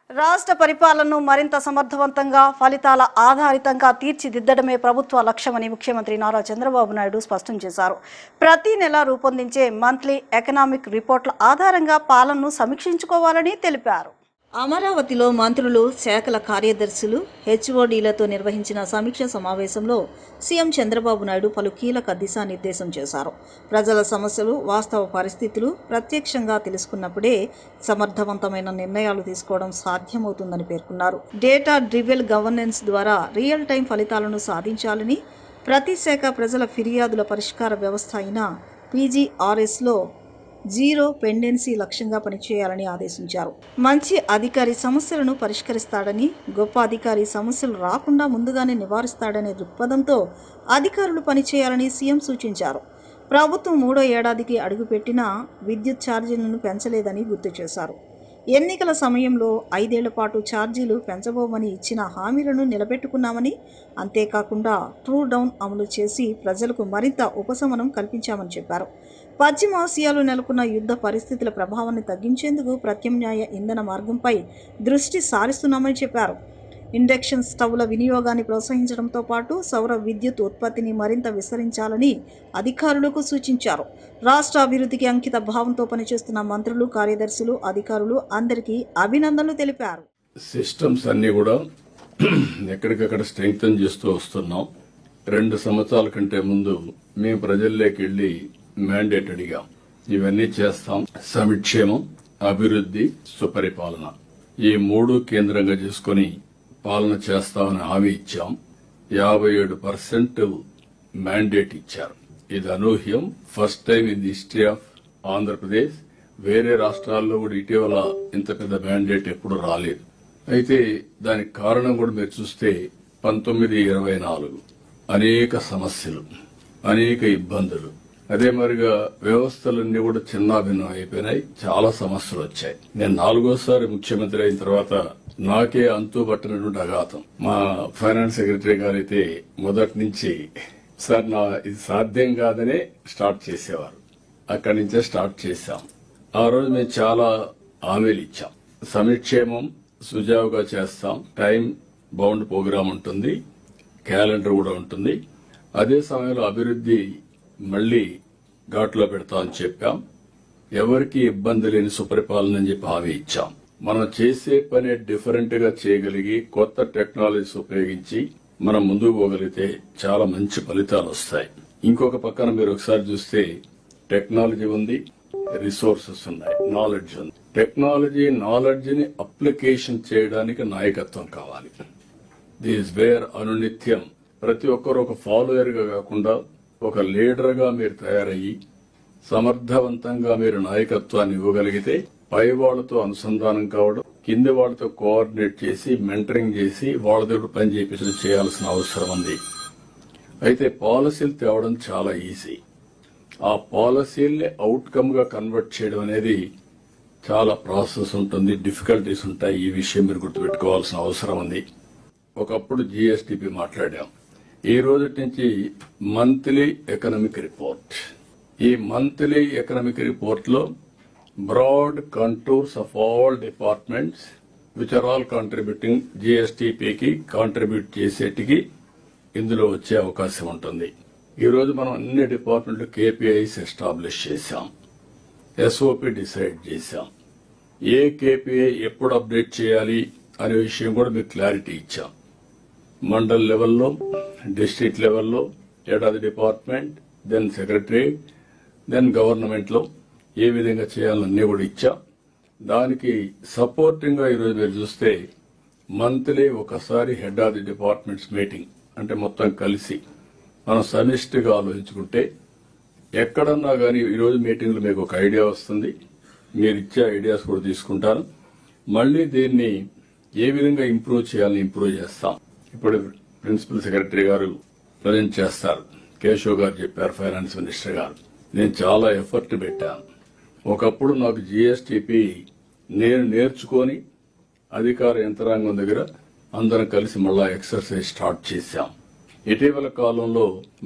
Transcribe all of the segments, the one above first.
రాష్ట్ర పరిపాలనను మరింత సమర్థవంతంగా ఫలితాల ఆధారితంగా తీర్చిదిద్దడమే ప్రభుత్వ లక్ష్యమని ముఖ్యమంత్రి నారా చంద్రబాబు నాయుడు స్పష్టం చేశారు. ప్రతి నెల రూపొందించే మంత్లీ ఎకనామిక్ రిపోర్ట్ల ఆధారంగా పాలనను సమీక్షించుకోవాలని తెలిపారు. అమరావతిలో మంత్రులు, శాఖల కార్యదర్శులు, హెచ్ఓడీలతో నిర్వహించిన సమీక్ష సమావేశంలో సీఎం చంద్రబాబు నాయుడు పలు కీలక దిశానిర్దేశం చేశారు. ప్రజల సమస్యలు, వాస్తవ పరిస్థితులు ప్రత్యక్షంగా తెలుసుకున్నప్పుడే సమర్థవంతమైన నిర్ణయాలు తీసుకోవడం సాధ్యమవుతుందని పేర్కొన్నారు. డేటా డ్రివెన్ గవర్నెన్స్ ద్వారా రియల్ టైం ఫలితాలను సాధించాలని, ప్రతి శాఖ ప్రజల ఫిర్యాదుల పరిష్కార వ్యవస్థ అయిన పీజీఆర్ఎస్లో జీరో పెండెన్సీ లక్ష్యంగా పనిచేయాలని ఆదేశించారు. మంచి అధికారి సమస్యలను పరిష్కరిస్తాడని, గొప్ప అధికారి సమస్యలు రాకుండా ముందుగానే నివారిస్తాడనే దృక్పథంతో అధికారులు పనిచేయాలని సీఎం సూచించారు. ప్రభుత్వం 3వ ఏడాదికి అడుగుపెట్టినా విద్యుత్ ఛార్జీలను పెంచలేదని గుర్తు చేశారు. ఎన్నికల సమయంలో 5 ఏళ్ల పాటు ఛార్జీలు పెంచబోమని ఇచ్చిన హామీలను నిలబెట్టుకున్నామని, అంతేకాకుండా ట్రూ డౌన్ అమలు చేసి ప్రజలకు మరింత ఉపశమనం కల్పించామని చెప్పారు. పశ్చిమ ఆసియాలో నెలకొన్న యుద్ధ పరిస్థితుల ప్రభావాన్ని తగ్గించేందుకు ప్రత్యామ్నాయ ఇంధన మార్గంపై దృష్టి సారిస్తున్నామని చెప్పారు. ఇండక్షన్ స్టవ్ల వినియోగాన్ని ప్రోత్సహించడంతో పాటు సౌర విద్యుత్ ఉత్పత్తిని మరింత విస్తరించాలని అధికారులకు సూచించారు. రాష్ట్ర అభివృద్ధికి అంకిత భావంతో పనిచేస్తున్న మంత్రులు, కార్యదర్శులు, అధికారులు అందరికీ అభినందనలు తెలిపారు. సిస్టమ్స్ అన్ని కూడా ఎక్కడికక్కడ స్ట్రెంగ్తన్ చేస్తూ వస్తున్నాం. 2 సంవత్సరాల కంటే ముందు మేము ప్రజల్లోకి వెళ్లి మ్యాండేట్ అడిగాం. ఇవన్నీ చేస్తాం. సంక్షేమం, అభివృద్ధి, సుపరిపాలన ఈ 3 కేంద్రంగా చేసుకుని పాలన చేస్తామని హామీ ఇచ్చాం. 57% మ్యాండేట్ ఇచ్చారు. ఇది అనూహ్యం. First time in the history of Andhra Pradesh. వేరే రాష్ట్రాల్లో కూడా ఇటీవల ఇంత పెద్ద మ్యాండేట్ ఎప్పుడు రాలేదు. అయితే దానికి కారణం కూడా మీరు చూస్తే 1924 అనేక సమస్యలు, అనేక ఇబ్బందులు, అదే మరిగా వ్యవస్థలన్నీ కూడా చిన్నాభిన్నం అయిపోయినాయి. చాలా సమస్యలు వచ్చాయి. నేను 4వసారి ముఖ్యమంత్రి అయిన తర్వాత నాకే అంతుబట్టనటువంటి అఘాతం. మా ఫైనాన్స్ సెక్రటరీ గారైతే మొదటి నుంచి సార్ ఇది సాధ్యం కాదనే స్టార్ట్ చేసేవారు. అక్కడి నుంచే స్టార్ట్ చేశాం. ఆ రోజు మేము చాలా హామీలు ఇచ్చాం. సంక్షేమం సుజావుగా చేస్తాం. టైం బౌండ్ ప్రోగ్రామ్ ఉంటుంది, క్యాలెండర్ కూడా ఉంటుంది. అదే సమయంలో అభివృద్ధి మళ్లీ ఘాట్లో పెడతామని చెప్పాం. ఎవరికి ఇబ్బంది లేని సుపరిపాలన అని చెప్పి హామీ ఇచ్చాం. మనం చేసే పని డిఫరెంట్ గా చేయగలిగి కొత్త టెక్నాలజీస్ ఉపయోగించి మనం ముందుకు పోగలిగితే చాలా మంచి ఫలితాలు వస్తాయి. ఇంకొక పక్కన మీరు ఒకసారి చూస్తే టెక్నాలజీ ఉంది, రిసోర్సెస్ ఉన్నాయి, నాలెడ్జ్ ఉంది. టెక్నాలజీ, నాలెడ్జ్ ని అప్లికేషన్ చేయడానికి నాయకత్వం కావాలి. దిస్ వేర్ అనునిత్యం ప్రతి ఒక్కరు ఒక ఫాలోయర్ గా కాకుండా ఒక లీడర్ గా మీరు తయారయ్యి సమర్థవంతంగా మీరు నాయకత్వాన్ని ఇవ్వగలిగితే పై వాళ్లతో అనుసంధానం కావడం, కింది వాళ్లతో కోఆర్డినేట్ చేసి మెంటరింగ్ చేసి వాళ్ళ దగ్గర పని చేయించడం చేయాల్సిన అవసరం ఉంది. అయితే పాలసీలు తేవడం చాలా ఈజీ. ఆ పాలసీల్ని అవుట్కమ్ గా కన్వర్ట్ చేయడం అనేది చాలా ప్రాసెస్ ఉంటుంది, డిఫికల్టీస్ ఉంటాయి. ఈ విషయం మీరు గుర్తుపెట్టుకోవాల్సిన అవసరం ఉంది. ఒకప్పుడు జీఎస్టీపీ మాట్లాడాం. ఈ రోజు నుంచి మంత్లీ ఎకనామిక్ రిపోర్ట్. ఈ మంత్లీ ఎకనామిక్ రిపోర్ట్ లో broad contours of all departments which are all contributing జీఎస్టీపీకి కాంట్రిబ్యూట్ చేసేటికి ఇందులో వచ్చే అవకాశం ఉంటుంది. ఈ రోజు మనం అన్ని డిపార్ట్మెంట్లు కేపీఐస్ ఎస్టాబ్లిష్ చేశాం, ఎస్ఓపి డిసైడ్ చేశాం. ఏ కేపీఐ ఎప్పుడు అప్డేట్ చేయాలి అనే విషయం కూడా మీకు క్లారిటీ ఇచ్చాం. మండల్ లెవెల్లో, డిస్ట్రిక్ట్ లెవెల్లో, ఏడాది department, then secretary, then government లో ఏ విధంగా చేయాలన్నీ కూడా ఇచ్చాం. దానికి సపోర్టింగ్ గా ఈరోజు మీరు చూస్తే మంత్లీ ఒకసారి head of the departments meeting, అంటే మొత్తం కలిసి మనం సమిష్టిగా ఆలోచించుకుంటే ఎక్కడన్నా కానీ ఈరోజు మీటింగ్లో మీకు ఒక ఐడియా వస్తుంది. మీరు ఇచ్చే ఐడియాస్ కూడా తీసుకుంటాను. మళ్లీ దీన్ని ఏ విధంగా ఇంప్రూవ్ చేయాలని ఇంప్రూవ్ చేస్తాం. ఇప్పుడు ప్రిన్సిపల్ సెక్రటరీ గారు ప్రజెంట్ చేస్తారు. కేశవ్ గారు చెప్పారు, ఫైనాన్స్ మినిస్టర్ గారు. నేను చాలా ఎఫర్ట్ పెట్టాను. ఒకప్పుడు నాకు జీఎస్టీపీ నేను నేర్చుకొని అధికార యంత్రాంగం దగ్గర అందరం కలిసి మళ్ళా ఎక్సర్సైజ్ స్టార్ట్ చేశాం. ఇటీవల కాలంలో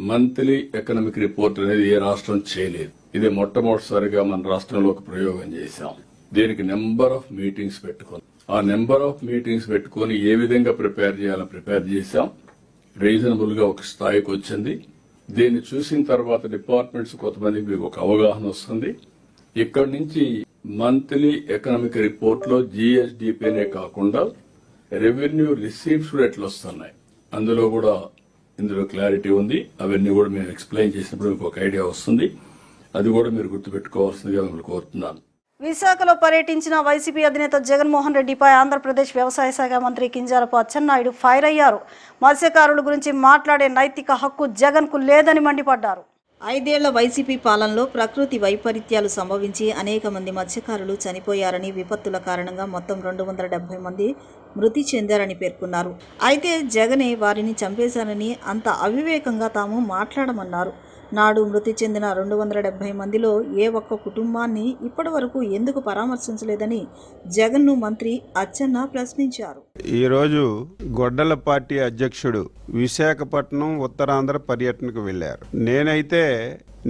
మంత్లీ ఎకనామిక్ రిపోర్ట్ అనేది ఏ రాష్ట్రం చేయలేదు. ఇది మొట్టమొదటిసారిగా మన రాష్ట్రంలో ఒక ప్రయోగం చేశాం. దీనికి నెంబర్ ఆఫ్ మీటింగ్స్ పెట్టుకున్నాం. ఆ నెంబర్ ఆఫ్ మీటింగ్స్ పెట్టుకొని ఏ విధంగా ప్రిపేర్ చేయాలని ప్రిపేర్ చేశాం. రీజనబుల్ గా ఒక స్థాయికి వచ్చింది. దీన్ని చూసిన తర్వాత డిపార్ట్మెంట్స్ కొంతమందికి మీకు ఒక అవగాహన వస్తుంది. ఇక్కడి నుంచి మంత్లీ ఎకనామిక్ రిపోర్ట్ లో జిఎస్డిపినే కాకుండా రెవెన్యూ రిసీవ్స్ కూడా ఎట్లా వస్తున్నాయి అందులో కూడా ఇందులో క్లారిటీ ఉంది. అవన్నీ కూడా మేము ఎక్స్ప్లెయిన్ చేసినప్పుడు మీకు ఒక ఐడియా వస్తుంది. అది కూడా మీరు గుర్తుపెట్టుకోవాల్సిందిగా మిమ్మల్ని కోరుతున్నాను. విశాఖలో పర్యటించిన వైసీపీ అధినేత జగన్మోహన్ రెడ్డిపై ఆంధ్రప్రదేశ్ వ్యవసాయ శాఖ మంత్రి కింజరాపు అచ్చెన్నాయుడు ఫైర్ అయ్యారు. మత్స్యకారుల గురించి మాట్లాడే నైతిక హక్కు జగన్కు లేదని మండిపడ్డారు. 5 ఏళ్ల వైసీపీ పాలనలో ప్రకృతి వైపరీత్యాలు సంభవించి అనేక మంది మత్స్యకారులు చనిపోయారని, విపత్తుల కారణంగా మొత్తం 270 మంది మృతి చెందారని పేర్కొన్నారు. అయితే జగనే వారిని చంపేశారని అంత అవివేకంగా తాము మాట్లాడమన్నారు. నాడు మృతి చెందిన 270 మందిలో ఏ ఒక్క కుటుంబాన్ని ఇప్పటి వరకు ఎందుకు పరామర్శించలేదని జగన్ను మంత్రి అచ్చెన్న ప్రశ్నించారు. ఈరోజు గొడ్డల పార్టీ అధ్యక్షుడు విశాఖపట్నం ఉత్తరాంధ్ర పర్యటనకు వెళ్లారు. నేనైతే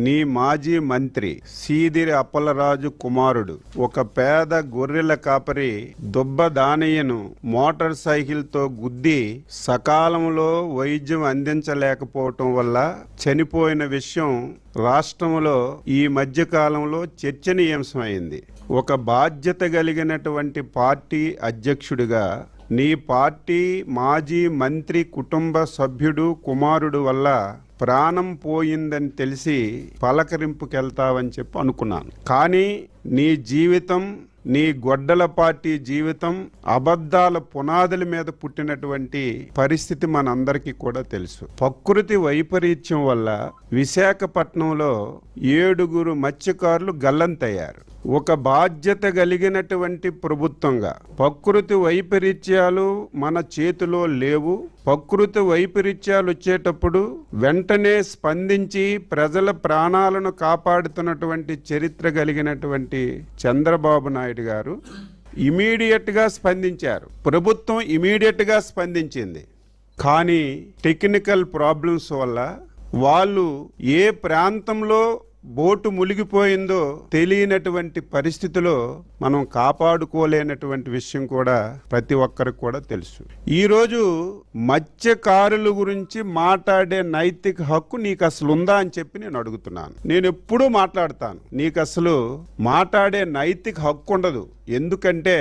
నీ మాజీ మంత్రి సీదిరి అప్పలరాజు కుమారుడు ఒక పేద గొర్రెల కాపరి దుబ్బ దానయ్యను మోటార్ సైకిల్తో గుద్ది సకాలంలో వైద్యం అందించలేకపోవటం వల్ల చనిపోయిన విషయం రాష్ట్రంలో ఈ మధ్య కాలంలో చర్చనీయాంశమైంది. ఒక బాధ్యత కలిగినటువంటి పార్టీ అధ్యక్షుడిగా నీ పార్టీ మాజీ మంత్రి కుటుంబ సభ్యుడు కుమారుడు వల్ల ప్రాణం పోయిందని తెలిసి పలకరింపుకెళ్తావని చెప్పి అనుకున్నాను. కానీ నీ జీవితం, నీ గొడ్డల పార్టీ జీవితం అబద్ధాల పునాదుల మీద పుట్టినటువంటి పరిస్థితి మనందరికీ కూడా తెలుసు. ప్రకృతి వైపరీత్యం వల్ల విశాఖపట్నంలో 7 మత్స్యకారులు గల్లంతయ్యారు. ఒక బాధ్యత కలిగినటువంటి ప్రభుత్వంగా ప్రకృతి వైపరీత్యాలు మన చేతిలో లేవు. ప్రకృతి వైపరీత్యాలు వచ్చేటప్పుడు వెంటనే స్పందించి ప్రజల ప్రాణాలను కాపాడుతున్నటువంటి చరిత్ర కలిగినటువంటి చంద్రబాబు నాయుడు గారు ఇమీడియట్ గా స్పందించారు. ప్రభుత్వం ఇమీడియట్ గా స్పందించింది. కానీ టెక్నికల్ ప్రాబ్లమ్స్ వల్ల వాళ్ళు ఏ ప్రాంతంలో బోటు మునిగిపోయిందో తెలియనటువంటి పరిస్థితిలో మనం కాపాడుకోలేనటువంటి విషయం కూడా ప్రతి ఒక్కరికి కూడా తెలుసు. ఈరోజు మత్స్యకారుల గురించి మాట్లాడే నైతిక హక్కు నీకు అసలు ఉందా అని చెప్పి నేను అడుగుతున్నాను. నేను ఎప్పుడూ మాట్లాడతాను, నీకు అసలు మాట్లాడే నైతిక హక్కు ఉండదు. ఎందుకంటే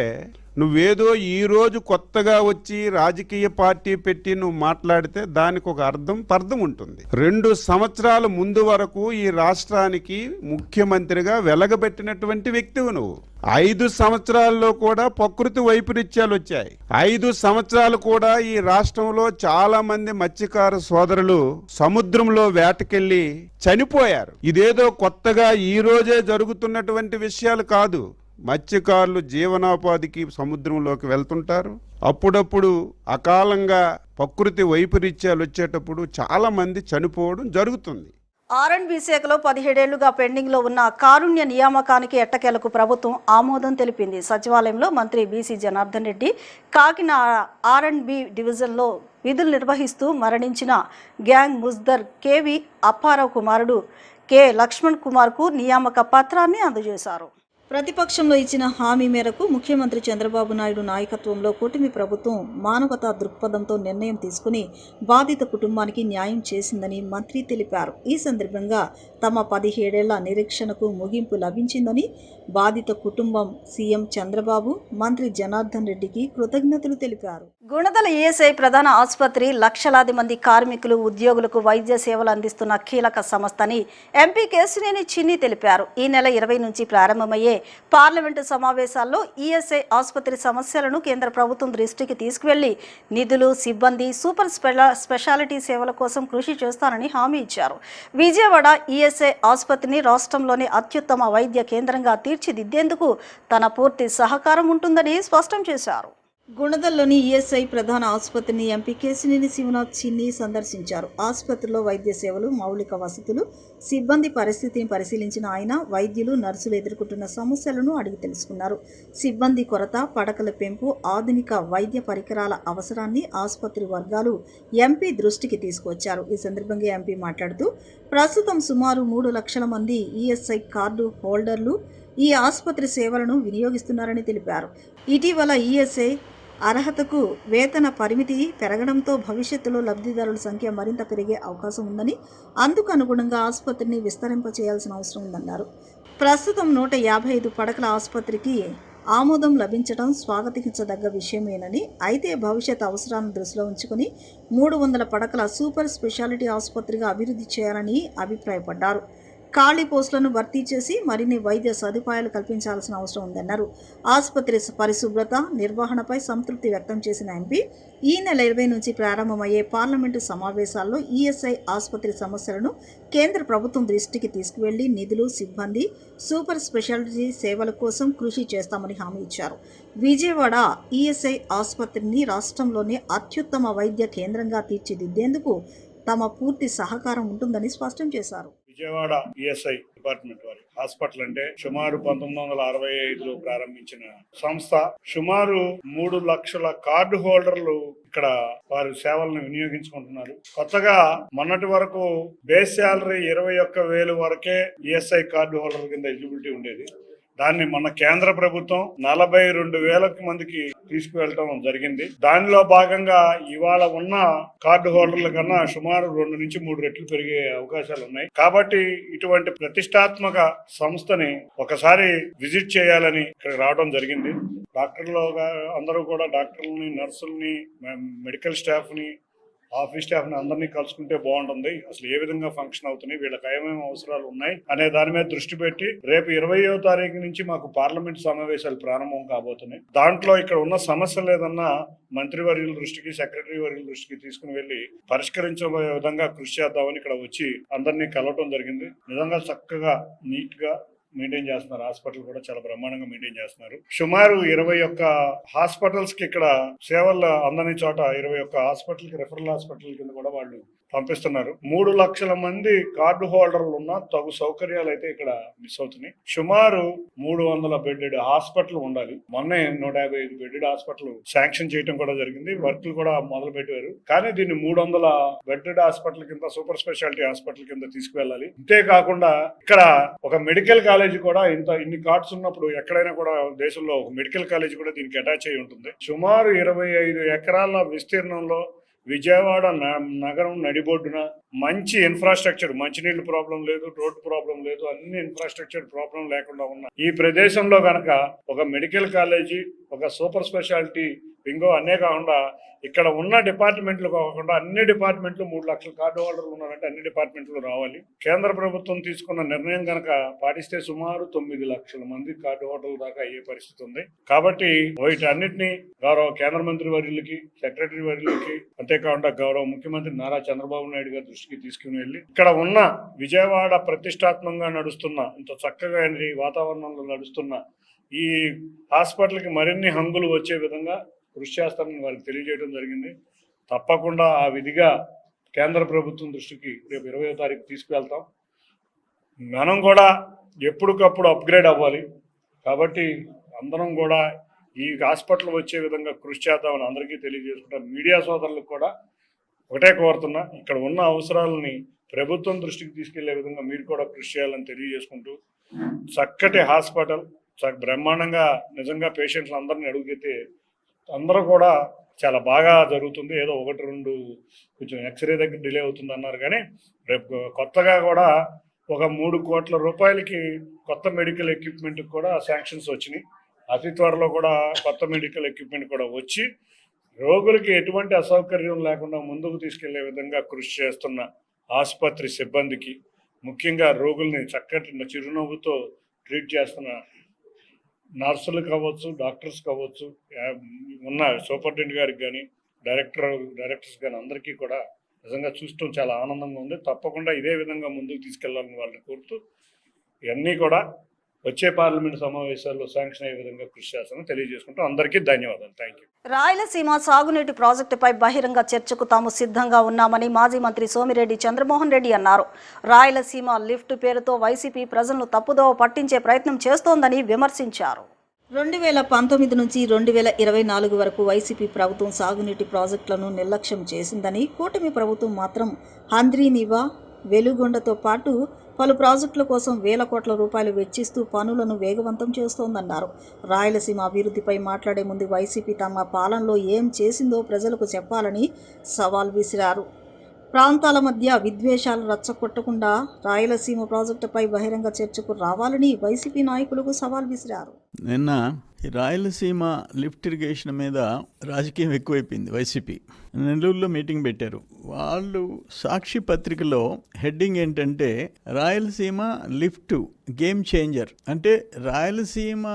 నువ్వేదో ఈరోజు కొత్తగా వచ్చి రాజకీయ పార్టీ పెట్టి నువ్వు మాట్లాడితే దానికి ఒక పర్థం ఉంటుంది. 2 సంవత్సరాల ముందు వరకు ఈ రాష్ట్రానికి ముఖ్యమంత్రిగా వెలగబెట్టినటువంటి వ్యక్తివి నువ్వు. 5 సంవత్సరాల్లో కూడా ప్రకృతి వైపరీత్యాలు వచ్చాయి. 5 సంవత్సరాలు కూడా ఈ రాష్ట్రంలో చాలా మంది మత్స్యకార సోదరులు సముద్రంలో వేటకెళ్లి చనిపోయారు. ఇదేదో కొత్తగా ఈ రోజే జరుగుతున్నటువంటి విషయాలు కాదు. మత్స్యకారులు జీవనోపాధికి సముద్రంలోకి వెళ్తుంటారు. అప్పుడప్పుడు అకాలంగా ప్రకృతి వైపరీత్యాలు వచ్చేటప్పుడు చాలా మంది చనిపోవడం జరుగుతుంది. R&B శాఖలో 17 ఏళ్లుగా పెండింగ్ లో ఉన్న కారుణ్య నియామకానికి ఎట్టకేలకు ప్రభుత్వం ఆమోదం తెలిపింది. సచివాలయంలో మంత్రి బీసీ జనార్దన్ రెడ్డి కాకినాడ R&B డివిజన్లో విధులు నిర్వహిస్తూ మరణించిన గ్యాంగ్ ముజ్దర్ కేవి అప్పారావు కుమారుడు కె లక్ష్మణ్ కుమార్కు నియామక పత్రాన్ని అందజేశారు. ప్రతిపక్షంలో ఇచ్చిన హామీ మేరకు ముఖ్యమంత్రి చంద్రబాబు నాయుడు నాయకత్వంలో కూటమి ప్రభుత్వం మానవతా దృక్పథంతో నిర్ణయం తీసుకుని బాధిత కుటుంబానికి న్యాయం చేసిందని మంత్రి తెలిపారు. ఈ సందర్భంగా తమ 17 ఏళ్ల నిరీక్షణకు ముగింపు లభించిందని బాధిత కుటుంబం సీఎం చంద్రబాబు, మంత్రి జనార్దన్ రెడ్డికి కృతజ్ఞతలు తెలిపారు. గుణదల ఈఎస్ఐ ప్రధాన ఆసుపత్రి లక్షలాది మంది కార్మికులు, ఉద్యోగులకు వైద్య సేవలు అందిస్తున్న కీలక సంస్థని ఎంపీ కేశినేని చిన్ని తెలిపారు. ఈ నెల 20 నుంచి ప్రారంభమయ్యే పార్లమెంటు సమావేశాల్లో ఈఎస్ఐ ఆసుపత్రి సమస్యలను కేంద్ర ప్రభుత్వం దృష్టికి తీసుకువెళ్లి నిధులు, సిబ్బంది, సూపర్ స్పెషాలిటీ సేవల కోసం కృషి చేస్తానని హామీ ఇచ్చారు. విజయవాడ ఈఎస్ఐ ఆసుపత్రిని రాష్ట్రంలోని అత్యుత్తమ వైద్య కేంద్రంగా తీర్చిదిద్దేందుకు తన పూర్తి సహకారం ఉంటుందని స్పష్టం చేశారు. గుణదల్లోని ఈఎస్ఐ ప్రధాన ఆసుపత్రిని ఎంపీ కేశినేని శివనాథ్ చిన్ని సందర్శించారు. ఆసుపత్రిలో వైద్య సేవలు, మౌలిక వసతులు, సిబ్బంది పరిస్థితిని పరిశీలించిన ఆయన వైద్యులు, నర్సులు ఎదుర్కొంటున్న సమస్యలను అడిగి తెలుసుకున్నారు. సిబ్బంది కొరత, పడకల పెంపు, ఆధునిక వైద్య పరికరాల అవసరాన్ని ఆసుపత్రి వర్గాలు ఎంపీ దృష్టికి తీసుకువచ్చారు. ఈ సందర్భంగా ఎంపీ మాట్లాడుతూ ప్రస్తుతం సుమారు 3 లక్షల మంది ఈఎస్ఐ కార్డు హోల్డర్లు ఈ ఆసుపత్రి సేవలను వినియోగిస్తున్నారని తెలిపారు. ఇటీవల ఈఎస్ఐ అర్హతకు వేతన పరిమితి పెరగడంతో భవిష్యత్తులో లబ్ధిదారుల సంఖ్య మరింత పెరిగే అవకాశం ఉందని, అందుకు అనుగుణంగా ఆసుపత్రిని విస్తరింపచేయాల్సిన అవసరం ఉందన్నారు. ప్రస్తుతం 155 పడకల ఆసుపత్రికి ఆమోదం లభించడం స్వాగతించదగ్గ విషయమేనని, అయితే భవిష్యత్ అవసరాలను దృష్టిలో ఉంచుకుని 300 పడకల సూపర్ స్పెషాలిటీ ఆసుపత్రిగా అభివృద్ధి చేయాలని అభిప్రాయపడ్డారు. ఖాళీ పోస్టులను భర్తీ చేసి మరిన్ని వైద్య సదుపాయాలు కల్పించాల్సిన అవసరం ఉందన్నారు. ఆసుపత్రి పరిశుభ్రత, నిర్వహణపై సంతృప్తి వ్యక్తం చేసిన ఎంపీ ఈ నెల 20 నుంచి ప్రారంభమయ్యే పార్లమెంటు సమావేశాల్లో ఈఎస్ఐ ఆసుపత్రి సమస్యలను కేంద్ర ప్రభుత్వం దృష్టికి తీసుకువెళ్లి నిధులు, సిబ్బంది, సూపర్ స్పెషాలిటీ సేవల కోసం కృషి చేస్తామని హామీ ఇచ్చారు. విజయవాడ ఈఎస్ఐ ఆసుపత్రిని రాష్ట్రంలోని అత్యుత్తమ వైద్య కేంద్రంగా తీర్చిదిద్దేందుకు తమ పూర్తి సహకారం ఉంటుందని స్పష్టం చేశారు. విజయవాడ ఈఎస్ఐ డిపార్ట్మెంట్ వారి హాస్పిటల్ అంటే సుమారు 1965లో ప్రారంభించిన సంస్థ. సుమారు 3 లక్షల కార్డు హోల్డర్లు ఇక్కడ వారి సేవలను వినియోగించుకుంటున్నారు. కొత్తగా మొన్నటి వరకు బేస్ శాలరీ 21,000 వరకే ఈఎస్ఐ కార్డు హోల్డర్ కింద ఎలిజిబిలిటీ ఉండేది. దాన్ని మన కేంద్ర ప్రభుత్వం 42,000 మందికి తీసుకువెళ్ళటం జరిగింది. దానిలో భాగంగా ఇవాళ ఉన్న కార్డు హోల్డర్ల కన్నా సుమారు 2 నుంచి 3 రెట్లు పెరిగే అవకాశాలు ఉన్నాయి. కాబట్టి ఇటువంటి ప్రతిష్టాత్మక సంస్థని ఒకసారి విజిట్ చేయాలని ఇక్కడ రావడం జరిగింది. డాక్టర్లు అందరూ కూడా డాక్టర్లని, నర్సుల్ని, మెడికల్ స్టాఫ్ ని, ఆఫీస్ స్టాఫ్ ని అందరినీ కలుసుకుంటే బాగుంటుంది. అసలు ఏ విధంగా ఫంక్షన్ అవుతున్నాయి, వీళ్ళకి ఏమేమి అవసరాలు ఉన్నాయి అనే దాని మీద దృష్టి పెట్టి రేపు 20వ తారీఖు నుంచి మాకు పార్లమెంట్ సమావేశాలు ప్రారంభం కాబోతున్నాయి. దాంట్లో ఇక్కడ ఉన్న సమస్యలు ఏదన్నా మంత్రివర్యుల దృష్టికి, సెక్రటరీ వర్యుల దృష్టికి తీసుకుని వెళ్లి పరిష్కరించబోయే విధంగా కృషి చేద్దామని ఇక్కడ వచ్చి అందరినీ కలవటం జరిగింది. నిజంగా చక్కగా నీట్ గా మెయింటైన్ చేస్తున్నారు. హాస్పిటల్ కూడా చాలా బ్రహ్మాండంగా మెయింటైన్ చేస్తున్నారు. సుమారు 21 హాస్పిటల్స్ కి ఇక్కడ సేవలు అందని చోట 21 హాస్పిటల్ కి రెఫరల్ హాస్పిటల్ కింద కూడా వాళ్ళు పంపిస్తున్నారు. 3 లక్షల మంది కార్డు హోల్డర్లు ఉన్న తగు సౌకర్యాలు అయితే ఇక్కడ మిస్ అవుతున్నాయి. సుమారు 300 బెడ్డెడ్ హాస్పిటల్ ఉండాలి. మొన్నే 155 బెడ్డెడ్ హాస్పిటల్ శాంక్షన్ చేయడం కూడా జరిగింది. వర్క్లు కూడా మొదలు పెట్టారు. కానీ దీన్ని 300 బెడ్డెడ్ హాస్పిటల్ కింద, సూపర్ స్పెషాలిటీ హాస్పిటల్ కింద తీసుకువెళ్ళాలి. అంతేకాకుండా ఇక్కడ ఒక మెడికల్ కాలేజీ కూడా ఇన్ని కార్డ్స్ ఉన్నప్పుడు ఎక్కడైనా కూడా దేశంలో ఒక మెడికల్ కాలేజీ కూడా దీనికి అటాచ్ అయి ఉంటుంది. సుమారు 25 ఎకరాల విస్తీర్ణంలో విజయవాడ నగరం నడిబొడ్డున మంచి ఇన్ఫ్రాస్ట్రక్చర్, మంచినీళ్ళు ప్రాబ్లం లేదు, రోడ్డు ప్రాబ్లం లేదు, అన్ని ఇన్ఫ్రాస్ట్రక్చర్ ప్రాబ్లం లేకుండా ఉన్న ఈ ప్రదేశంలో గనక ఒక మెడికల్ కాలేజీ, ఒక సూపర్ స్పెషాలిటీ వింగో అనే కాకుండా ఇక్కడ ఉన్న డిపార్ట్మెంట్లు కాకుండా అన్ని డిపార్ట్మెంట్లు 3 లక్షల కార్డు హోల్డర్లు ఉన్నారంటే అన్ని డిపార్ట్మెంట్లు రావాలి. కేంద్ర ప్రభుత్వం తీసుకున్న నిర్ణయం కనుక పాటిస్తే సుమారు 9 లక్షల మంది కార్డు హోల్డర్ల దాకా అయ్యే పరిస్థితి ఉంది. కాబట్టి వీటన్నిటిని గౌరవ కేంద్ర మంత్రి వర్యులకి, సెక్రటరీ వర్యులకి, అంతేకాకుండా గౌరవ ముఖ్యమంత్రి నారా చంద్రబాబు నాయుడు గారి దృష్టికి తీసుకుని వెళ్ళి ఇక్కడ ఉన్న విజయవాడ ప్రతిష్టాత్మకంగా నడుస్తున్న, ఇంత చక్కగా వాతావరణంలో నడుస్తున్న ఈ హాస్పిటల్కి మరిన్ని హంగులు వచ్చే విధంగా కృషి చేస్తామని వారికి తెలియజేయడం జరిగింది. తప్పకుండా ఆ విధిగా కేంద్ర ప్రభుత్వం దృష్టికి రేపు 20వ తారీఖు తీసుకువెళ్తాం. మనం కూడా ఎప్పటికప్పుడు అప్గ్రేడ్ అవ్వాలి. కాబట్టి అందరం కూడా ఈ హాస్పిటల్ వచ్చే విధంగా కృషి చేద్దామని అందరికీ తెలియజేసుకుంటాం. మీడియా సోదరులకు కూడా ఒకటే కోరుతున్నా, ఇక్కడ ఉన్న అవసరాలని ప్రభుత్వం దృష్టికి తీసుకెళ్లే విధంగా మీరు కూడా కృషి చేయాలని తెలియజేసుకుంటూ, చక్కటి హాస్పిటల్ బ్రహ్మాండంగా నిజంగా పేషెంట్లు అందరిని అడిగితే అందరూ కూడా చాలా బాగా జరుగుతుంది. ఏదో 1-2 కొంచెం ఎక్స్రే దగ్గర డిలే అవుతుంది అన్నారు, కానీ రేపు కొత్తగా కూడా ఒక 3 కోట్ల రూపాయలకి కొత్త మెడికల్ ఎక్విప్మెంట్ కూడా శాంక్షన్స్ వచ్చినాయి. అతి త్వరలో కూడా కొత్త మెడికల్ ఎక్విప్మెంట్ కూడా వచ్చి రోగులకి ఎటువంటి అసౌకర్యం లేకుండా ముందుకు తీసుకెళ్లే విధంగా కృషి చేస్తున్న ఆసుపత్రి సిబ్బందికి, ముఖ్యంగా రోగుల్ని చక్కటి చిరునవ్వుతో ట్రీట్ చేస్తున్న నర్సులు కావచ్చు, డాక్టర్స్ కావచ్చు, ఉన్న సూపరింటెండెంట్ గారికి కానీ, డైరెక్టర్స్ కానీ అందరికీ కూడా నిజంగా చూడటం చాలా ఆనందంగా ఉంది. తప్పకుండా ఇదే విధంగా ముందుకు తీసుకెళ్లాలని వాళ్ళని కోరుతూ ఇవన్నీ కూడా వచ్చే పార్లమెంట్ సమావేశాల్లో శాంక్షన్ అయ్యే విధంగా కృషి చేస్తామని తెలియజేసుకుంటూ అందరికీ ధన్యవాదాలు. Thank you. రాయలసీమ సాగునీటి ప్రాజెక్టుపై బహిరంగ చర్చకు తాము సిద్ధంగా ఉన్నామని మాజీ మంత్రి సోమిరెడ్డి చంద్రమోహన్ రెడ్డి అన్నారు. రాయలసీమ లిఫ్ట్ పేరుతో వైసీపీ ప్రజలను తప్పుదోవ పట్టించే ప్రయత్నం చేస్తోందని విమర్శించారు. 2019 నుంచి 2024 వరకు వైసీపీ ప్రభుత్వం సాగునీటి ప్రాజెక్టులను నిర్లక్ష్యం చేసిందని, కూటమి ప్రభుత్వం మాత్రం హంద్రీనివా, వెలుగొండతో పాటు పలు ప్రాజెక్టుల కోసం వేల కోట్ల రూపాయలు వెచ్చిస్తూ పనులను వేగవంతం చేస్తోందన్నారు. రాయలసీమ అభివృద్ధిపై మాట్లాడే ముందు వైసీపీ తమ పాలనలో ఏం చేసిందో ప్రజలకు చెప్పాలని సవాల్ విసిరారు. ప్రాంతాల మధ్య విద్వేషాలు రచ్చగొట్టకుండా రాయలసీమ ప్రాజెక్టుపై బహిరంగ చర్చకు రావాలని వైసీపీ నాయకులకు సవాల్ విసిరారు. నిన్న ఈ రాయలసీమ లిఫ్ట్ ఇరిగేషన్ మీద రాజకీయం ఎక్కువైపోయింది. వైసీపీ నెల్లూరులో మీటింగ్ పెట్టారు. వాళ్ళు సాక్షి పత్రికలో హెడ్డింగ్ ఏంటంటే రాయలసీమ లిఫ్ట్ గేమ్ చేంజర్. అంటే రాయలసీమ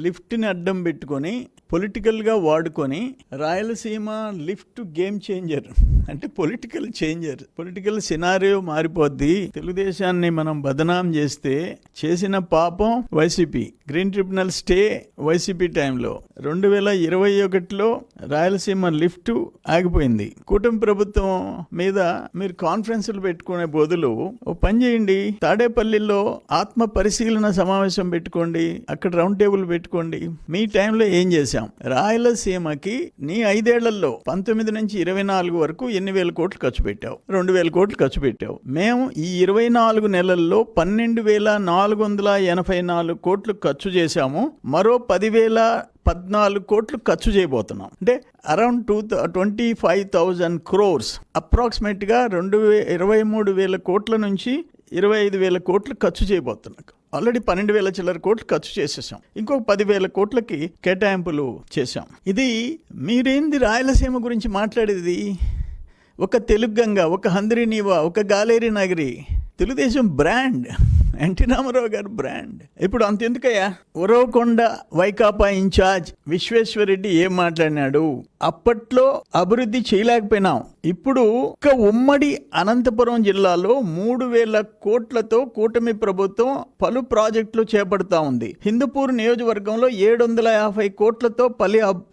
లిఫ్ట్ని అడ్డం పెట్టుకొని పొలిటికల్గా వాడుకొని రాయలసీమ లిఫ్ట్ గేమ్ చేంజర్ అంటే పొలిటికల్ చేంజర్, పొలిటికల్ సినారియో మారిపోద్ది. తెలుగుదేశాన్ని మనం బదనాం చేస్తే చేసిన పాపం YCP. Green tribunal stay YCP టైంలో 2021లో రాయలసీమ లిఫ్ట్ ఆగిపోయింది. కూటమి ప్రభుత్వం మీద మీరు కాన్ఫరెన్సులు పెట్టుకునే బదులు ఓ పని చేయండి, తాడేపల్లిలో ఆత్మ పరిశీలన సమావేశం పెట్టుకోండి, అక్కడ రౌండ్ టేబుల్ పెట్టుకోండి. మీ టైంలో ఏం చేశాం? రాయలసీమకి నీ 5 ఏళ్లలో 19 నుంచి 24 వరకు ఎన్ని వేల కోట్లు ఖర్చు పెట్టావు? 2,000 కోట్లు ఖర్చు పెట్టావు. మేము ఈ 24 నెలల్లో 12,484 కోట్లు ఖర్చు చేశాము. మరో 10,014 కోట్లు ఖర్చు చేయబోతున్నాం. అంటే అరౌండ్ 25,000 crores అప్రాక్సిమేట్గా 23,000 కోట్ల నుంచి 25,000 కోట్లు ఖర్చు చేయబోతున్నాం. ఆల్రెడీ 12,000 చిల్లర కోట్లు ఖర్చు చేసేసాం. ఇంకొక 10,000 కోట్లకి కేటాయింపులు చేశాం. ఇది మీరేంది రాయలసీమ గురించి మాట్లాడేది? ఒక తెలుగు గంగ, ఒక హంద్రి నీవా, ఒక గాలేరి నగరి. తెలుగుదేశం బ్రాండ్, ఎన్టీ రామారావు గారు బ్రాండ్. ఇప్పుడు అంతెందుకయ్యా, ఉరవకొండ వైకాపా ఇన్ఛార్జ్ విశ్వేశ్వరరెడ్డి ఏం మాట్లాడినాడు? అప్పట్లో అభివృద్ధి చేయలేకపోయినాం. ఇప్పుడు ఒక ఉమ్మడి అనంతపురం జిల్లాలో 3,000 కోట్లతో కూటమి ప్రభుత్వం పలు ప్రాజెక్టులు చేపడతా ఉంది. హిందూపూర్ నియోజకవర్గంలో 750 కోట్లతో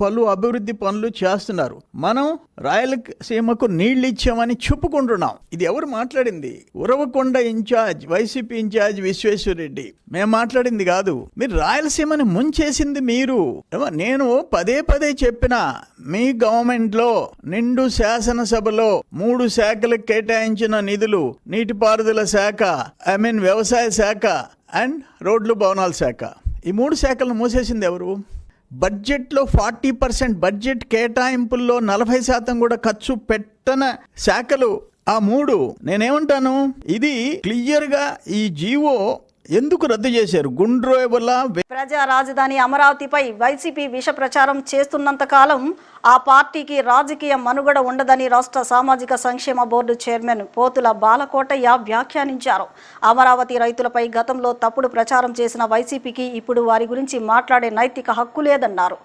పలు అభివృద్ధి పనులు చేస్తున్నారు. మనం రాయలసీమకు నీళ్లు ఇచ్చామని చెప్పుకుంటున్నాం. ఇది ఎవరు మాట్లాడింది? Uravakonda incharge, YCP incharge Visweswara Reddy. మేము మాట్లాడింది కాదు. మీరు రాయలసీమని ముంచేసింది మీరు. నేను పదే చెప్పిన మీ గవర్నమెంట్లో నిండు శాసనసభలో 3 శాఖలకు కేటాయించిన నిధులు, నీటిపారుదల శాఖ, వ్యవసాయ శాఖ అండ్ రోడ్లు భవనాల శాఖ, ఈ 3 శాఖలను మూసేసింది ఎవరు? బడ్జెట్లో 40% బడ్జెట్ కేటాయింపుల్లో 40% కూడా ఖర్చు పెట్టన శాఖలు ఆ 3. నేనేమంటాను, ఇది క్లియర్గా ఈ జీవో ఎందుకు రద్దు చేశారు? గుండ్రోవల ప్రజా రాజధాని అమరావతిపై వైసీపీ విష ప్రచారం చేస్తున్నంత కాలం ఆ పార్టీకి రాజకీయ మనుగడ ఉండదని రాష్ట్ర సామాజిక సంక్షేమ బోర్డు చైర్మన్ పోతుల బాలకోటయ్య వ్యాఖ్యానించారు. అమరావతి రైతులపై గతంలో తప్పుడు ప్రచారం చేసిన వైసీపీకి ఇప్పుడు వారి గురించి మాట్లాడే నైతిక హక్కు లేదన్నారు.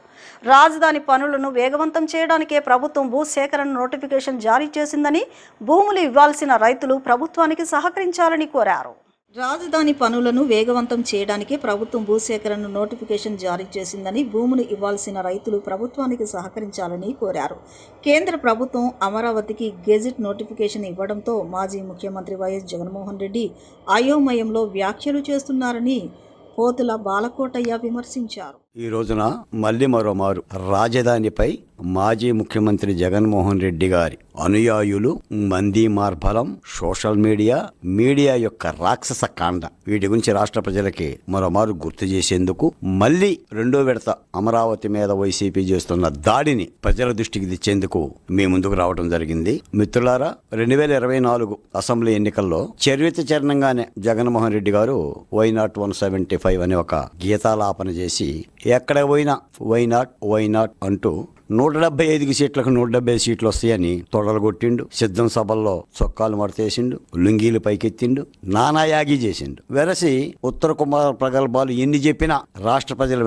రాజధాని పనులను వేగవంతం చేయడానికే ప్రభుత్వం భూసేకరణ నోటిఫికేషన్ జారీ చేసిందని, భూములు ఇవ్వాల్సిన రైతులు ప్రభుత్వానికి సహకరించాలని కోరారు. రాజధాని పనులను వేగవంతం చేయడానికి ప్రభుత్వం భూసేకరణ నోటిఫికేషన్ జారీ చేసిందని, భూములు ఇవ్వాల్సిన రైతులు ప్రభుత్వానికి సహకరించాలని కోరారు. కేంద్ర ప్రభుత్వం అమరావతికి గెజిట్ నోటిఫికేషన్ ఇవ్వడంతో మాజీ ముఖ్యమంత్రి వైఎస్ జగన్మోహన్ రెడ్డి అయోమయంలో వ్యాఖ్యలు చేస్తున్నారని పోతుల బాలకోటయ్య విమర్శించారు. ఈ రోజున మళ్ళీ మరోమారు రాజధానిపై మాజీ ముఖ్యమంత్రి జగన్మోహన్ రెడ్డి గారి అనుయాయులు, మంది మార్బలం, సోషల్ మీడియా యొక్క రాక్షస కాండ, వీటి గురించి రాష్ట్ర ప్రజలకి మరోమారు గుర్తు చేసేందుకు మళ్ళీ 2వ విడత అమరావతి మీద వైసీపీ చేస్తున్న దాడిని ప్రజల దృష్టికి తెచ్చేందుకు మీ ముందుకు రావడం జరిగింది. మిత్రులారా, 2024 అసెంబ్లీ ఎన్నికల్లో చరిత్రచరణంగానే జగన్మోహన్ రెడ్డి గారు వైనాట్ 175 అనే ఒక గీతాలాపన చేసి ఎక్కడ పోయినా వైనాట్ అంటూ 175 సీట్లకు 170 సీట్లు వస్తాయని తొడలు కొట్టిండు. సిద్ధం సభల్లో చొక్కాలు మడతేసిండు, లుంగీలు పైకెత్తిండు, నానాయాగి చేసిండు. వెరసి ఉత్తర కుమార ప్రగల్భాలు ఎన్ని చెప్పినా రాష్ట్ర ప్రజలు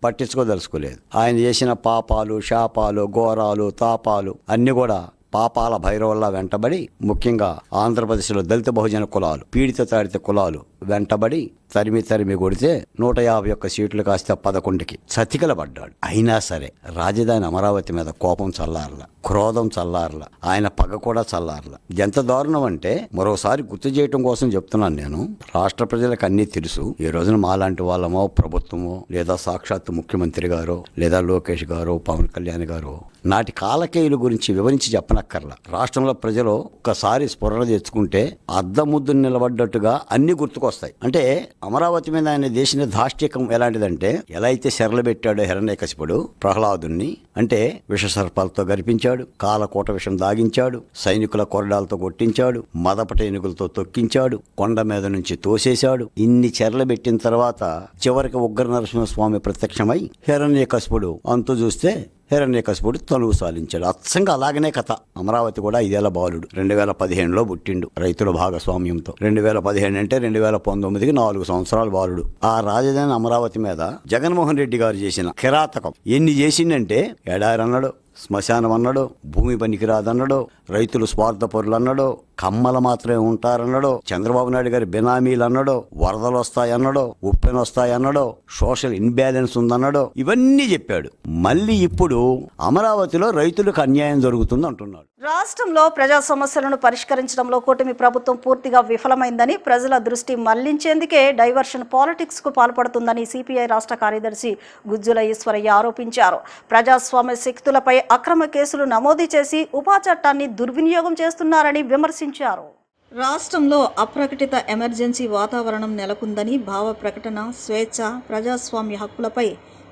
పట్టించుకోదలుచుకోలేదు. ఆయన చేసిన పాపాలు, శాపాలు, ఘోరాలు, తాపాలు అన్ని కూడా పాపాల భైరవల్లా వెంటబడి, ముఖ్యంగా ఆంధ్రప్రదేశ్లో దళిత బహుజన కులాలు, పీడిత తాడిత కులాలు వెంటబడి తరిమి కొడితే 151 సీట్లు కాస్త 11కి చతికిలబడ్డాడు. అయినా సరే రాజధాని అమరావతి మీద కోపం చల్లారల, క్రోధం చల్లారల, ఆయన పగ కూడా చల్లారల. ఎంత దారుణం అంటే, మరోసారి గుర్తు చేయటం కోసం చెప్తున్నాను నేను, రాష్ట్ర ప్రజలకు అన్నీ తెలుసు. ఈ రోజున మాలాంటి వాళ్ళమో, ప్రభుత్వమో, లేదా సాక్షాత్తు ముఖ్యమంత్రి గారో, లేదా లోకేష్ గారో, పవన్ కళ్యాణ్ గారో నాటి కాలకేయుల గురించి వివరించి చెప్పనక్కర్లా. రాష్ట్రంలో ప్రజలు ఒక్కసారి స్ఫురణ తెచ్చుకుంటే అద్దముద్దును నిలబడ్డట్టుగా అన్ని గుర్తుకొస్తాయి. అంటే అమరావతి మీద ఆయన దేశీయ ధాష్టికం ఎలాంటిదంటే, ఎలా అయితే శరలు పెట్టాడో హిరణ్యకశిపుడు ప్రహ్లాదుని, అంటే విషసర్పాలతో గర్పించాడు, కాలకోట విషం దాగించాడు, సైనికుల కొరడాలతో కొట్టించాడు, మదపటేనుగులతో తొక్కించాడు, కొండ మీద నుంచి తోసేశాడు. ఇన్ని చెరలు పెట్టిన తర్వాత చివరికి ఉగ్ర నరసింహస్వామి ప్రత్యక్షమై హిరణ్యకశిపుడు అంతు చూస్తే హిరణ్యకశిపుడు తనువు సాలించాడు. అచ్చంగా అలాగనే కథ. అమరావతి కూడా 5 ఏళ్ల బాలుడు. 2015లో పుట్టిండు రైతుల భాగస్వామ్యంతో. 2015 అంటే 2019కి 4 సంవత్సరాల బాలుడు. ఆ రాజధాని అమరావతి మీద జగన్మోహన్ రెడ్డి గారు చేసిన కిరాతకం ఎన్ని చేసిందంటే, ఎడారి అన్నాడు, శ్మశానం అన్నాడు, భూమి పనికిరాదన్నాడు, రైతులు స్వార్థపరులు అన్నాడు, కమ్మలు మాత్రమే ఉంటారన్నాడు, చంద్రబాబు నాయుడు గారి బినామీలు అన్నాడు, వరదలు వస్తాయన్నాడు, ఉప్పెన వస్తాయన్నాడు, సోషల్ ఇన్బ్యాలెన్స్ ఉందన్నాడు, ఇవన్నీ చెప్పాడు. మళ్ళీ ఇప్పుడు అమరావతిలో రైతులకు అన్యాయం జరుగుతుంది అంటున్నాడు. రాష్ట్రంలో ప్రజా సమస్యలను పరిష్కరించడంలో కూటమి ప్రభుత్వం పూర్తిగా విఫలమైందని, ప్రజల దృష్టి మళ్లించేందుకే డైవర్షన్ పాలిటిక్స్ కు పాల్పడుతుందని సిపిఐ రాష్ట్ర కార్యదర్శి గుజ్జుల ఈశ్వరయ్య ఆరోపించారు. ప్రజాస్వామ్య శక్తులపై అక్రమ కేసులు నమోదు చేసి ఉపా చట్టాన్ని దుర్వినియోగం చేస్తున్నారని విమర్శించారు. రాష్ట్రంలో అప్రకటిత ఎమర్జెన్సీ వాతావరణం నెలకొందని, భావ ప్రకటన స్వేచ్ఛ, ప్రజాస్వామ్య హక్కులపై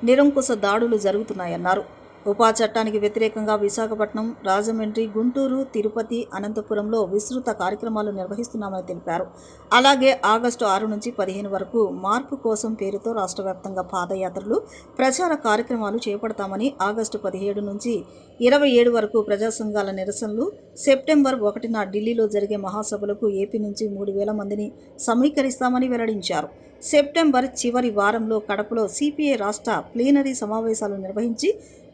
నిరంకుశ దాడులు జరుగుతున్నాయన్నారు. ఉపా చట్టానికి వ్యతిరేకంగా విశాఖపట్నం, రాజమండ్రి, గుంటూరు, తిరుపతి, అనంతపురంలో విస్తృత కార్యక్రమాలు నిర్వహిస్తున్నామని తెలిపారు. అలాగే ఆగస్టు 6 నుంచి 15 వరకు మార్పు కోసం పేరుతో రాష్ట్ర వ్యాప్తంగా పాదయాత్రలు, ప్రచార కార్యక్రమాలు చేపడతామని, ఆగస్టు 17 నుంచి 27 వరకు ప్రజా సంఘాల నిరసనలు, సెప్టెంబర్ 1న ఢిల్లీలో జరిగే మహాసభలకు ఏపీ నుంచి 3,000 మందిని సమీకరిస్తామని వెల్లడించారు. సెప్టెంబర్ చివరి వారంలో కడపలో సిపిఐ రాష్ట్ర ప్లీనరీ సమావేశాలు నిర్వహించి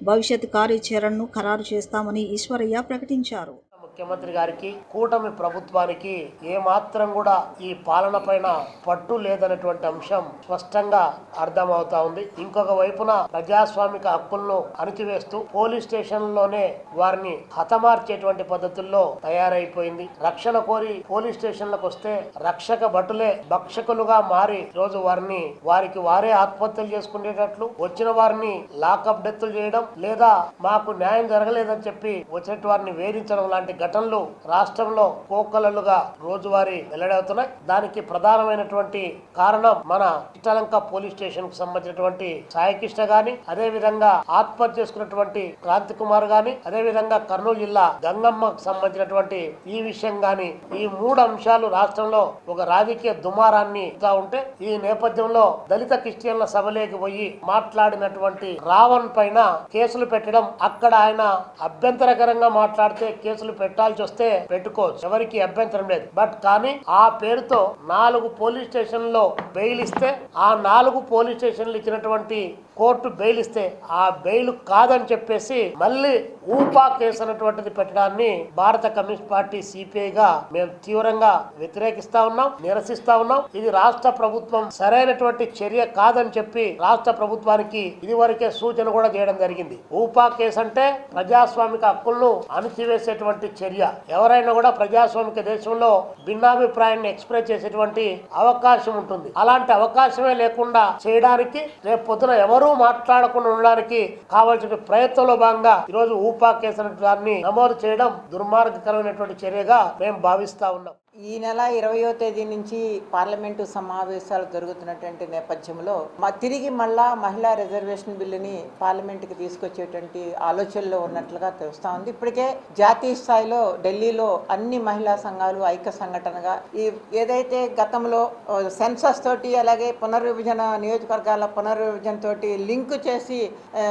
భవిష్యత్ కార్యాచరణను ఖరారు చేస్తామని ఈశ్వరయ్య ప్రకటించారు. ముఖ్యమంత్రి గారికి, కూటమి ప్రభుత్వానికి ఏమాత్రం కూడా ఈ పాలన పైన పట్టు లేదనేటువంటి అంశం స్పష్టంగా అర్థమవుతా ఉంది. ఇంకొక వైపున ప్రజాస్వామిక హక్కులను అణిచివేస్తూ పోలీస్ స్టేషన్లోనే వారిని హతమార్చేటువంటి పద్ధతుల్లో తయారైపోయింది. రక్షణ కోరి పోలీస్ స్టేషన్లకు వస్తే రక్షక భటులే భక్షకులుగా మారి రోజు వారికి వారే ఆత్మహత్యలు చేసుకునేటట్లు, వచ్చిన వారిని లాకప్ డెత్తులు చేయడం, లేదా మాకు న్యాయం జరగలేదని చెప్పి వచ్చినట్టు వారిని వేధించడం లాంటి ఘటనలు రాష్ట్రంలో కోకొల్లలుగా రోజువారీ వెల్లడవుతున్నాయి. దానికి ప్రధానమైనటువంటి కారణం మన చిట్టలంక పోలీస్ స్టేషన్ కు సంబంధించినటువంటి సాయికృష్ణ గాని, అదే విధంగా ఆత్మహత్య చేసుకున్నటువంటి క్రాంతి కుమార్ గాని, అదే విధంగా కర్నూలు జిల్లా గంగమ్మకు సంబంధించినటువంటి ఈ విషయం గాని, ఈ 3 అంశాలు రాష్ట్రంలో ఒక రాజకీయ దుమారాన్ని ఉంటే, ఈ నేపథ్యంలో దళిత క్రిస్టియన్ల సభలోకి పోయి మాట్లాడినటువంటి రావణ్ పైన కేసులు పెట్టడం, అక్కడ ఆయన అభ్యంతరకరంగా మాట్లాడితే కేసులు పెట్టాల్సి వస్తే పెట్టుకోవచ్చు, ఎవరికి అభ్యంతరం లేదు. బట్ కానీ ఆ పేరుతో 4 పోలీస్ స్టేషన్లో బెయిల్ ఇస్తే, ఆ 4 పోలీస్ స్టేషన్లు ఇచ్చినటువంటి కోర్టు బెయిల్ ఇస్తే ఆ బెయిల్ కాదని చెప్పేసి మళ్ళీ ఊపా కేసు అనేటువంటిది పెట్టడాన్ని భారత కమ్యూనిస్ట్ పార్టీ సిపిఐగా మేము తీవ్రంగా వ్యతిరేకిస్తా ఉన్నాం, నిరసిస్తా ఉన్నాం. ఇది రాష్ట్ర ప్రభుత్వం సరైనటువంటి చర్య కాదని చెప్పి రాష్ట్ర ప్రభుత్వానికి ఇదివరకే సూచన కూడా చేయడం జరిగింది. ఊపా కేసు అంటే ప్రజాస్వామిక హక్కులను అణిచివేసేటువంటి చర్య. ఎవరైనా కూడా ప్రజాస్వామిక దేశంలో భిన్నాభిప్రాయాన్ని ఎక్స్ప్రెస్ చేసేటువంటి అవకాశం ఉంటుంది. అలాంటి అవకాశమే లేకుండా చేయడానికి రేపు పొద్దున ఎవరు మాట్లాడకుండా ఉండడానికి కావాల్సిన ప్రయత్నంలో భాగంగా ఈరోజు ఊపా కేసు దాన్ని నమోదు చేయడం దుర్మార్గకరమైనటువంటి చర్యగా మేము భావిస్తా ఉన్నాం. ఈ నెల 20వ తేదీ నుంచి పార్లమెంటు సమావేశాలు జరుగుతున్నటువంటి నేపథ్యంలో తిరిగి మళ్ళా మహిళా రిజర్వేషన్ బిల్లుని పార్లమెంటుకి తీసుకొచ్చేటువంటి ఆలోచనలో ఉన్నట్లుగా తెలుస్తా ఉంది. ఇప్పటికే జాతీయ స్థాయిలో ఢిల్లీలో అన్ని మహిళా సంఘాలు ఐక్య సంఘటనగా ఏదైతే గతంలో సెన్సస్ తోటి, అలాగే పునర్విభజన నియోజకవర్గాల పునర్విభజన తోటి లింకు చేసి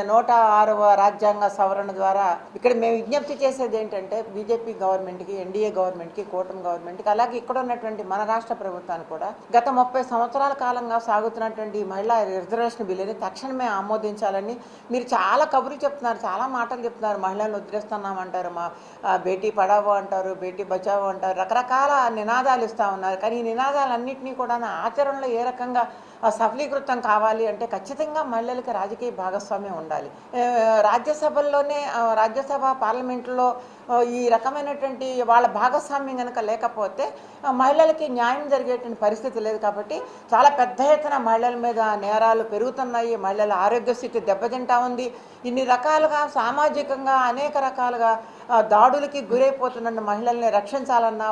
106వ రాజ్యాంగ సవరణ ద్వారా ఇక్కడ మేము విజ్ఞప్తి చేసేది ఏంటంటే, బీజేపీ గవర్నమెంట్కి, ఎన్డీఏ గవర్నమెంట్కి, కూటమి గవర్నమెంట్కి అలాగే ఇక్కడ ఉన్నటువంటి మన రాష్ట్ర ప్రభుత్వాన్ని కూడా గత 30 సంవత్సరాల కాలంగా సాగుతున్నటువంటి ఈ మహిళా రిజర్వేషన్ బిల్లుని తక్షణమే ఆమోదించాలని మీరు చాలా కబుర్లు చెప్తున్నారు, చాలా మాటలు చెప్తున్నారు. మహిళలను వదిలేస్తున్నామంటారు, మా బేటీ పడావో అంటారు, బేటీ బచావో అంటారు, రకరకాల నినాదాలు ఇస్తూ ఉన్నారు. కానీ ఈ నినాదాలన్నింటినీ కూడా ఆచరణలో ఏ రకంగా సఫలీకృతం కావాలి అంటే ఖచ్చితంగా మహిళలకు రాజకీయ భాగస్వామ్యం ఉండాలి. రాజ్యసభ పార్లమెంట్లో ఈ రకమైనటువంటి వాళ్ళ భాగస్వామ్యం కనుక లేకపోతే మహిళలకి న్యాయం జరిగేటువంటి పరిస్థితి లేదు. కాబట్టి చాలా పెద్ద ఎత్తున మహిళల మీద నేరాలు పెరుగుతున్నాయి, మహిళల ఆరోగ్య స్థితి దెబ్బతింటా ఉంది. ఇన్ని రకాలుగా సామాజికంగా అనేక రకాలుగా దాడులకి గురైపోతున్న మహిళల్ని రక్షించాలన్నా,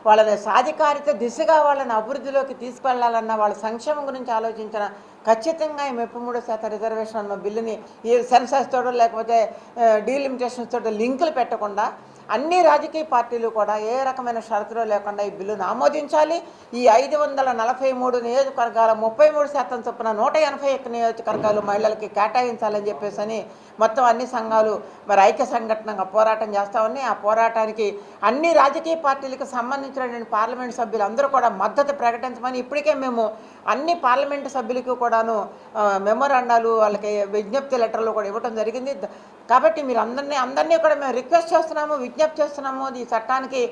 వాళ్ళని సాధికారిత దిశగా వాళ్ళని అభివృద్ధిలోకి తీసుకెళ్లాలన్నా, వాళ్ళ సంక్షేమం గురించి ఆలోచించిన ఖచ్చితంగా ఈ 33% రిజర్వేషన్ బిల్లుని ఈ సెన్సస్ తోటో లేకపోతే డీలిమిటేషన్స్ తోటో లింకులు పెట్టకుండా అన్ని రాజకీయ పార్టీలు కూడా ఏ రకమైన షరతులు లేకుండా ఈ బిల్లును ఆమోదించాలి. ఈ 543 నియోజకవర్గాల 33% చొప్పున 181 నియోజకవర్గాలు మహిళలకి కేటాయించాలని చెప్పేసి మొత్తం అన్ని సంఘాలు మరి ఐక్య సంఘటనగా పోరాటం చేస్తూ ఉన్నాయి. ఆ పోరాటానికి అన్ని రాజకీయ పార్టీలకు సంబంధించినటువంటి పార్లమెంటు సభ్యులు అందరూ కూడా మద్దతు ప్రకటించమని ఇప్పటికే మేము అన్ని పార్లమెంటు సభ్యులకు కూడాను మెమోరాండాలు, వాళ్ళకి విజ్ఞప్తి లెటర్లు కూడా ఇవ్వడం జరిగింది. కాబట్టి మీరు అందరినీ కూడా మేము రిక్వెస్ట్ చేస్తున్నాము, విజ్ఞప్తి చేస్తున్నాము. ఈ చట్టానికి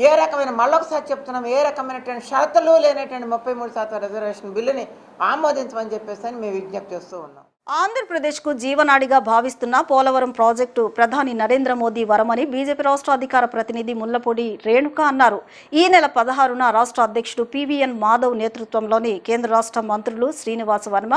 ఏ రకమైన మళ్ళొకసారి చెప్తున్నాము, ఏ రకమైనటువంటి షరతులు లేనటువంటి 33% రిజర్వేషన్ బిల్లుని ఆమోదించమని చెప్పేసి మేము విజ్ఞప్తి చేస్తూ ఉన్నాం. ఆంధ్రప్రదేశ్కు జీవనాడిగా భావిస్తున్న పోలవరం ప్రాజెక్టు ప్రధాని నరేంద్ర మోదీ వరమని బీజేపీ రాష్ట్ర అధికార ప్రతినిధి ముల్లపూడి రేణుక అన్నారు. ఈ నెల 16న రాష్ట్ర అధ్యక్షుడు పివిఎన్ మాధవ్ నేతృత్వంలోని కేంద్ర రాష్ట్ర మంత్రులు శ్రీనివాస్ వర్మ,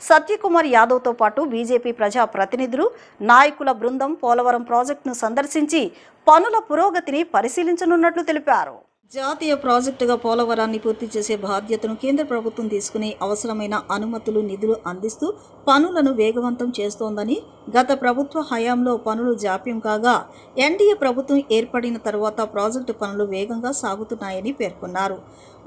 సత్యకుమార్ యాదవ్తో పాటు బీజేపీ ప్రజా ప్రతినిధులు, నాయకుల బృందం పోలవరం ప్రాజెక్టును సందర్శించి పనుల పురోగతిని పరిశీలించనున్నట్లు తెలిపారు. జాతీయ ప్రాజెక్టుగా పోలవరాన్ని పూర్తి చేసే బాధ్యతను కేంద్ర ప్రభుత్వం తీసుకుని అవసరమైన అనుమతులు, నిధులు అందిస్తూ పనులను వేగవంతం చేస్తోందని, గత ప్రభుత్వ హయాంలో పనులు జాప్యం కాగా ఎన్డీఏ ప్రభుత్వం ఏర్పడిన తర్వాత ప్రాజెక్టు పనులు వేగంగా సాగుతున్నాయని పేర్కొన్నారు.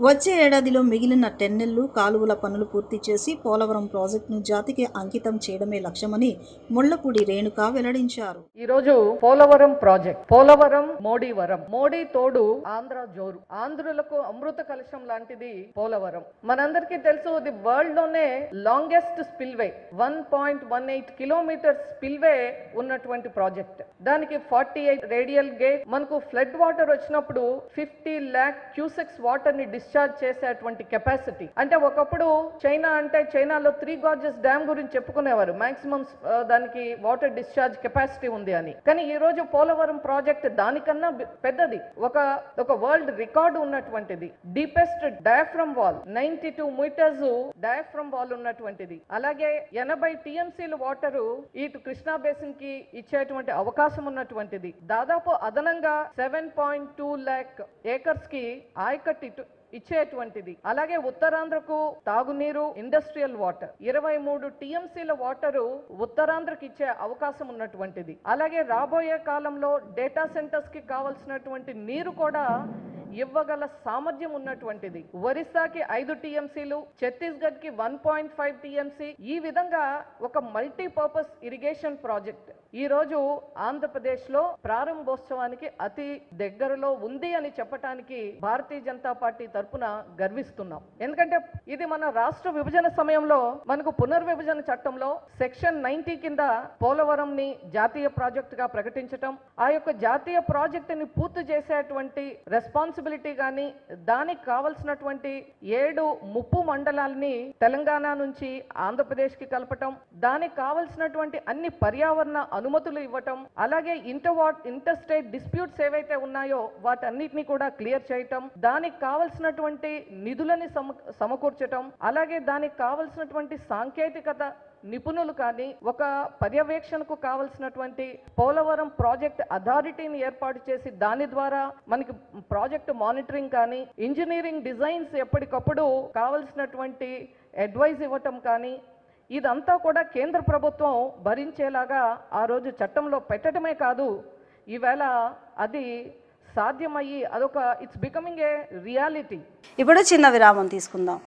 వచ్చే ఏడాదిలో మిగిలిన టెన్నెళ్లు, కాలువల పనులు పూర్తి చేసి పోలవరం ప్రాజెక్టును జాతికి అంకితం చేయడమే లక్ష్యమని ముళ్లపూడి రేణుక వెల్లడించారు. ఈరోజు పోలవరం ప్రాజెక్ట్, పోలవరం మోడీ వరం, మోడీ తోడు ఆంధ్ర జోరు, ఆంధ్రులకు అమృత కలశం లాంటిది పోలవరం. మనందరికీ తెలుసు, ఇది వరల్డ్ లోనే లాంగెస్ట్ స్పిల్వే, 1.18 కిలోమీటర్స్ స్పిల్వే ఉన్నటువంటి ప్రాజెక్ట్. దానికి 48 రేడియల్ గేట్. మనకు ఫ్లడ్ వాటర్ వచ్చినప్పుడు 50 lakh క్యూసెక్స్ వాటర్ ని డిశ్చార్జ్ చేసేటువంటి కెపాసిటీ. అంటే ఒకప్పుడు చైనాలో 3 gorges డ్యామ్ గురించి చెప్పుకునేవారు, మాక్సిమం దానికి వాటర్ డిశ్చార్జ్ కెపాసిటీ ఉంది అని. కానీ ఈ రోజు పోలవరం ప్రాజెక్ట్ దానికన్నా పెద్దది, ఒక వరల్డ్ రికార్డు ఉన్నటువంటిది. Deepest diaphragm wall, 92 meters diaphragm wall ఉన్నటువంటిది. అలాగే 80 TMCల వాటరు ఇటు కృష్ణా బేసిన్ కి ఇచ్చేటువంటి అవకాశం ఉన్నటువంటిది. దాదాపు అదనంగా 7.2 lakh acres కి ఆయకట్టు ఇచ్చేటువంటిది. అలాగే ఉత్తరాంధ్రకు తాగునీరు, ఇండస్ట్రియల్ వాటర్ 23 TMCల వాటరు ఉత్తరాంధ్రకి ఇచ్చే అవకాశం ఉన్నటువంటిది. అలాగే రాబోయే కాలంలో డేటా సెంటర్స్ కి కావాల్సినటువంటి నీరు కూడా ఇవ్వగల సామర్థ్యం ఉన్నటువంటిది. ఒరిస్సాకి 5 TMCలు, ఛత్తీస్గఢ్ కి 1.5 TMC. ఈ విధంగా ఒక మల్టీపర్పస్ ఇరిగేషన్ ప్రాజెక్ట్ ఈ రోజు ఆంధ్రప్రదేశ్ లో ప్రారంభోత్సవానికి అతి దగ్గరలో ఉంది అని చెప్పడానికి భారతీయ జనతా పార్టీ తరఫున గర్విస్తున్నాం. ఎందుకంటే ఇది మన రాష్ట్ర విభజన సమయంలో మనకు పునర్విభజన చట్టంలో సెక్షన్ 90 కింద పోలవరం ని జాతీయ ప్రాజెక్ట్ గా ప్రకటించటం, ఆ యొక్క జాతీయ ప్రాజెక్ట్ ని పూర్తి చేసేటువంటి రెస్పాన్సిబిలిటీ గాని, దానికి కావలసినటువంటి 7 ముప్పు మండలాల్ని తెలంగాణ నుంచి ఆంధ్రప్రదేశ్ కి కలపటం, దానికి కావలసినటువంటి అన్ని పర్యావరణ అనుమతులు ఇవ్వటం, అలాగే ఇంటర్ స్టేట్ డిస్ప్యూట్స్ ఏవైతే ఉన్నాయో వాటన్నిటిని కూడా క్లియర్ చేయటం, దానికి కావలసినటువంటి నిధులని సమకూర్చటం, అలాగే దానికి కావలసినటువంటి సాంకేతికత నిపుణులు కానీ, ఒక పర్యవేక్షణకు కావలసినటువంటి పోలవరం ప్రాజెక్ట్ అథారిటీని ఏర్పాటు చేసి దాని ద్వారా మనకి ప్రాజెక్ట్ మానిటరింగ్ కానీ, ఇంజనీరింగ్ డిజైన్స్ ఎప్పటికప్పుడు కావలసినటువంటి అడ్వైజ్ ఇవ్వటం కానీ, ఇదంతా కూడా కేంద్ర ప్రభుత్వం భరించేలాగా ఆ రోజు చట్టంలో పెట్టడమే కాదు, ఈవేళ అది సాధ్యమయ్యి అదొక ఇట్స్ బికమింగ్ ఏ రియాలిటీ. ఇప్పుడు చిన్న విరామం తీసుకుందాం.